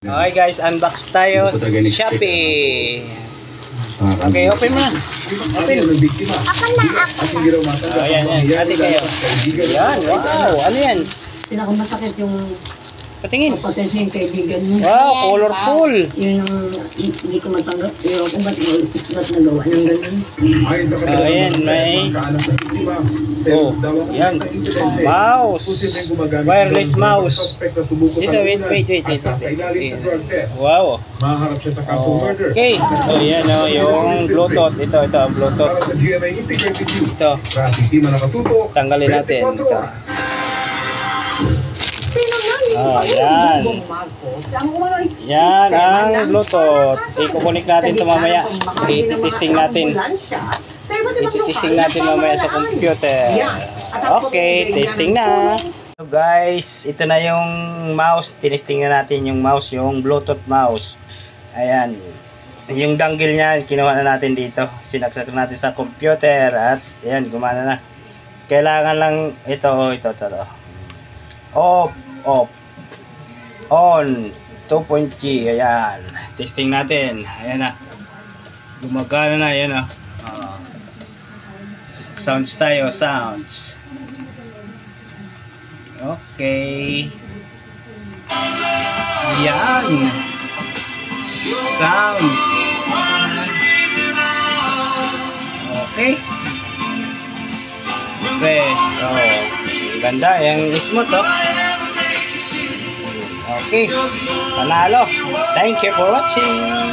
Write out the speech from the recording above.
Okay guys, unbox tayo sa Shopee. Okay, open mo na. Open. Ako na, ako na. Ayan, yan. Ate kayo. Yan, wow. Ano yan? Pinakamasakit yung Patingin. papatensin yung kaibigan mo. Wow, colorful. Yun ang hindi ko matanggap. Yung kung ba't maisip ba't nagawa ng ganun. Ayan, may... Oh, yan. Mouse. Wireless mouse. Dito, wait. Wow. Maharap siya sa kaso murder. Okay. Oh, yan o, yung Bluetooth. Ito ang Bluetooth. Para sa GMA Integrated News. Ito. Hindi man nakatuto. Tanggalin natin. 24 Ito. oras. Oh, yan. Yan ang Bluetooth. I-connect natin ito mamaya. I-testing natin. I-testing natin mamaya sa computer. Okay, testing na. So guys, ito na yung mouse. Tinesting na natin yung mouse, yung Bluetooth mouse. Ayan. Yung dangle niya, kinuha na natin dito. Sinaksak natin sa computer at ayan, gumana na. Kailangan lang ito. Off. On 2.0. Ayan, testing natin. Ayan na, gumagana na. Ayan na. Sounds tayo. Sounds. Okay. Ayan, sounds. Okay. Press. Ganda yung smooth. Okay, panalo. Thank you for watching.